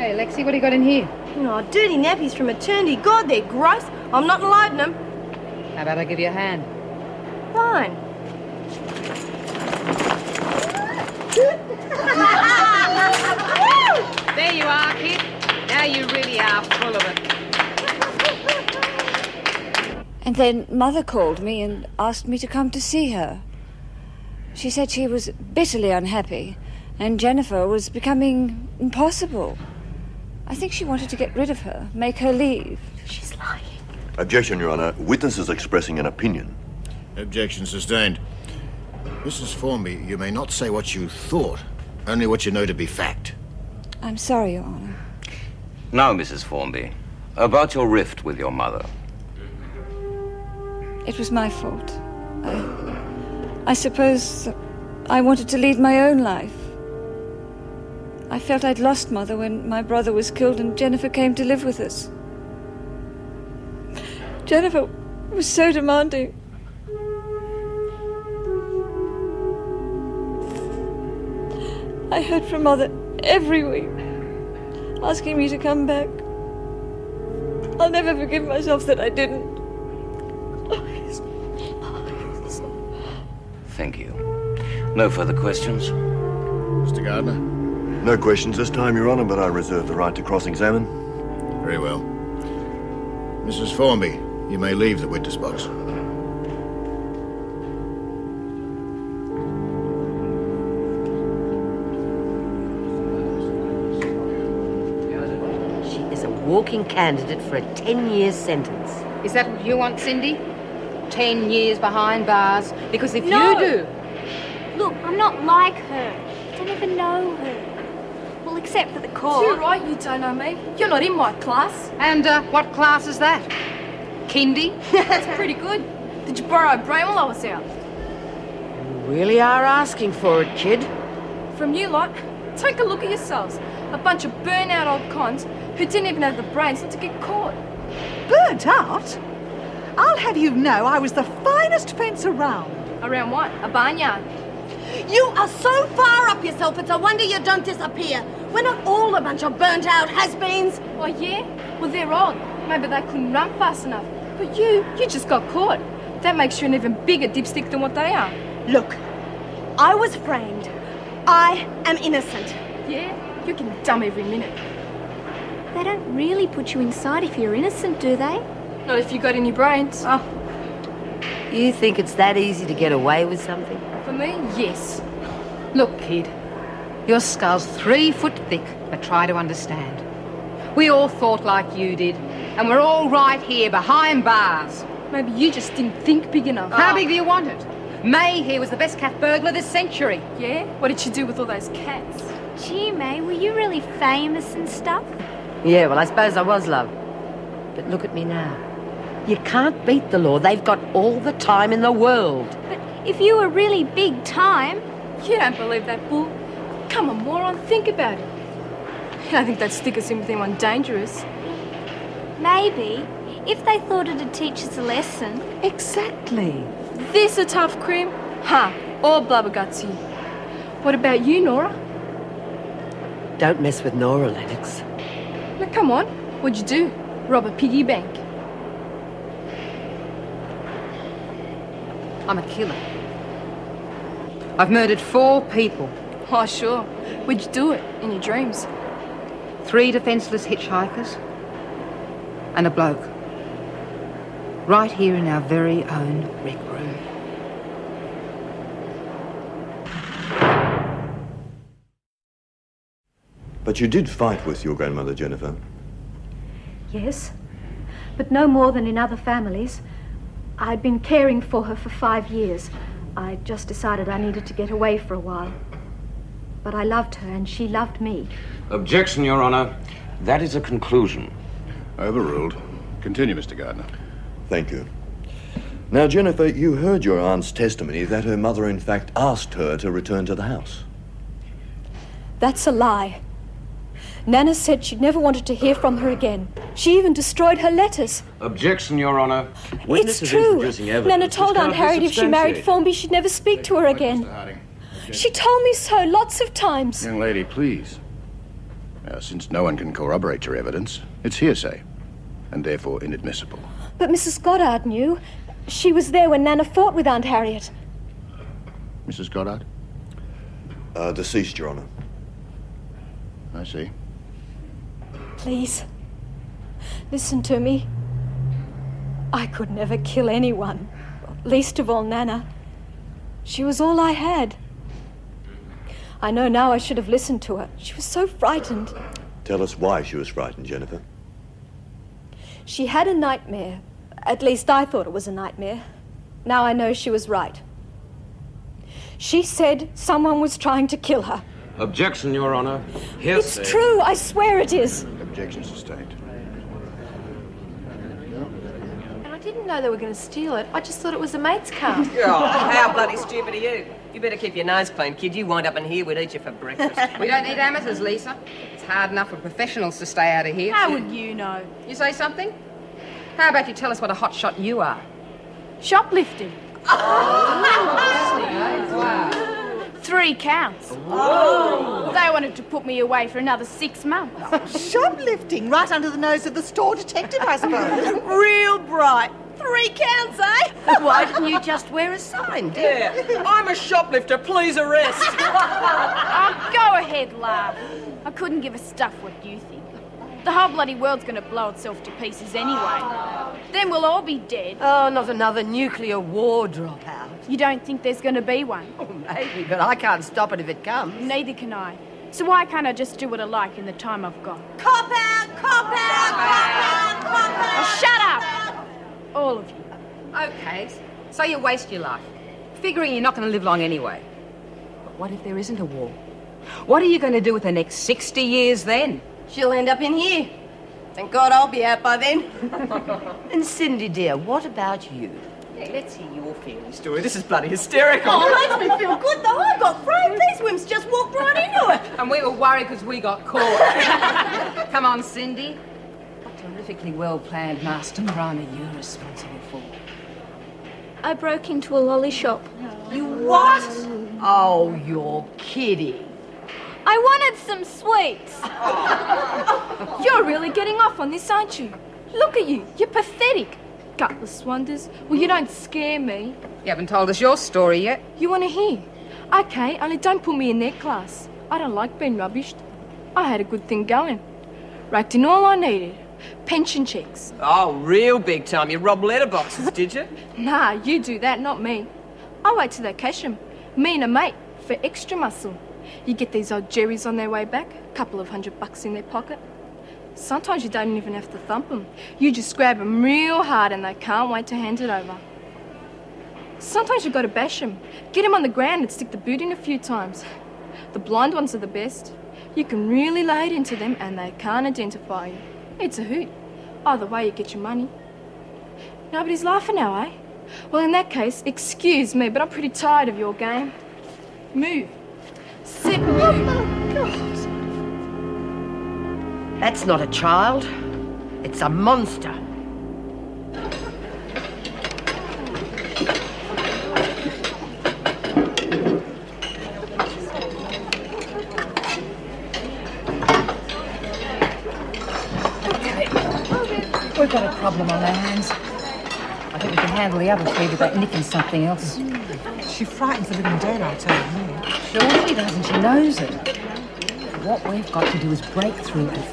Hey, Lexi, what do you got in here? Oh, dirty nappies from eternity. God, they're gross. I'm not loading them. How about I give you a hand? Fine. There you are, kid. Now you really are full of it. And then Mother called me and asked me to come to see her. She said she was bitterly unhappy and Jennifer was becoming impossible. I think she wanted to get rid of her, make her leave. She's lying. Objection, Your Honour. Witness is expressing an opinion. Objection sustained. Mrs. Formby, you may not say what you thought, only what you know to be fact. I'm sorry, Your Honour. Now, Mrs. Formby, about your rift with your mother. It was my fault. I suppose I wanted to lead my own life. I felt I'd lost Mother when my brother was killed and Jennifer came to live with us. Jennifer was so demanding. I heard from Mother every week, asking me to come back. I'll never forgive myself that I didn't. Thank you. No further questions? Mr. Gardner? No questions this time, Your Honour, but I reserve the right to cross-examine. Very well. Mrs. Formby, you may leave the witness box. She is a walking candidate for a 10-year sentence. Is that what you want, Cindy? 10 years behind bars? Because if No. you do... Look, I'm not like her. I don't even know her. Well, except for the court. You're right, you don't know me. You're not in my class. And what class is that? Kindy? That's pretty good. Did you borrow a brain while I was out? You really are asking for it, kid. From you lot, take a look at yourselves. A bunch of burnt-out old cons who didn't even have the brains not to get caught. Burnt out? I'll have you know I was the finest fence around. Around what? A barnyard. You are so far up yourself, it's a wonder you don't disappear. We're not all a bunch of burnt-out has-beens. Oh, yeah? Well, they're old. Maybe they couldn't run fast enough. But you just got caught. That makes you an even bigger dipstick than what they are. Look, I was framed. I am innocent. Yeah? You're getting dumb every minute. They don't really put you inside if you're innocent, do they? Not if you got any brains. Oh. You think it's that easy to get away with something? For me, yes. Look, kid, your skull's 3 foot thick, but try to understand. We all thought like you did, and we're all right here behind bars. Maybe you just didn't think big enough. How big do you want it? May here was the best cat burglar this century. Yeah? What did she do with all those cats? Gee, May, were you really famous and stuff? Yeah, well, I suppose I was, love. But look at me now. You can't beat the law. They've got all the time in the world. But if you were really big time... You don't believe that bull? Come on, moron, think about it. I think they'd stick us in with anyone dangerous. Maybe, if they thought it'd teach us a lesson. Exactly. This a tough cream? Huh, all blubbergutsy. What about you, Nora? Don't mess with Nora, Lennox. Now, come on. What'd you do? Rob a piggy bank? I'm a killer. I've murdered 4 people. Oh, sure. Where'd you do it? In your dreams? 3 defenceless hitchhikers and a bloke. Right here in our very own rec room. But you did fight with your grandmother, Jennifer. Yes, but no more than in other families. I'd been caring for her for 5 years. I just decided I needed to get away for a while. But I loved her and she loved me. Objection, Your Honour. That is a conclusion. Overruled. Continue, Mr. Gardner. Thank you. Now, Jennifer, you heard your aunt's testimony that her mother, in fact, asked her to return to the house. That's a lie. Nana said she'd never wanted to hear from her again. She even destroyed her letters. Objection, Your Honour. It's true. Nana told Aunt Harriet if she married Formby, she'd never speak to her again. She told me so lots of times. Young lady, please. Since no one can corroborate your evidence, it's hearsay, and therefore inadmissible. But Mrs. Goddard knew. She was there when Nana fought with Aunt Harriet. Mrs. Goddard? Deceased, Your Honour. I see. Please, listen to me. I could never kill anyone, least of all Nana. She was all I had. I know now I should have listened to her. She was so frightened. Tell us why she was frightened, Jennifer. She had a nightmare. At least I thought it was a nightmare. Now I know she was right. She said someone was trying to kill her. Objection, Your Honour. Hearsay. It's true, I swear it is. Objection sustained. And I didn't know they were going to steal it. I just thought it was a mate's car. Oh, how bloody stupid are you? You better keep your nose clean, kid. You wind up in here, we'd eat you for breakfast. We don't need amateurs, Lisa. It's hard enough for professionals to stay out of here. How would you know? You say something? How about you tell us what a hotshot you are? Shoplifting. Wow. 3 counts. They wanted to put me away for another 6 months. Shoplifting, right under the nose of the store detective, I suppose. Real bright. 3 counts, eh? Why didn't you just wear a sign, dear? I'm a shoplifter, please arrest. Oh, go ahead, laugh. I couldn't give a stuff what you think. The whole bloody world's gonna blow itself to pieces anyway. Then we'll all be dead. Oh, not another nuclear war dropout. You don't think there's gonna be one? Oh, maybe, but I can't stop it if it comes. Neither can I. So why can't I just do what I like in the time I've got? Cop out, cop out, cop out, cop out. Oh, shut up! All of you. Okay, so you waste your life, figuring you're not going to live long anyway. But what if there isn't a war? What are you going to do with the next 60 years then? She'll end up in here. Thank God I'll be out by then. And Cindy, dear, what about you? Yeah, let's hear your feeling story. This is bloody hysterical. Oh, it makes me feel good though. I got framed. These wimps just walked right into it. And we were worried because we got caught. Come on, Cindy. What terrifically well-planned master crime are you responsible for? I broke into a lolly shop. You what? Oh, you're kidding. I wanted some sweets. You're really getting off on this, aren't you? Look at you. You're pathetic. Gutless wonders. Well, you don't scare me. You haven't told us your story yet. You want to hear? Okay, only don't put me in their class. I don't like being rubbished. I had a good thing going. Raked in all I needed. Pension checks. Oh, real big time. You robbed letterboxes, did you? Nah, you do that, not me. I wait till they cash 'em. Me and a mate, for extra muscle. You get these old Jerrys on their way back, a couple of $100 in their pocket. Sometimes you don't even have to thump 'em. You just grab 'em real hard and they can't wait to hand it over. Sometimes you got to bash 'em. Get 'em on the ground and stick the boot in a few times. The blind ones are the best. You can really lay it into them and they can't identify you. It's a hoot. Either way, you get your money. Nobody's laughing now, eh? Well, in that case, excuse me, but I'm pretty tired of your game. Move. Sit, move. Oh, God. That's not a child. It's a monster. We've got a problem on our hands. I think we can handle the other 3 without nicking something else. She frightens the living dead, I'll tell you. Sure she does, and she knows it. What we've got to do is break through and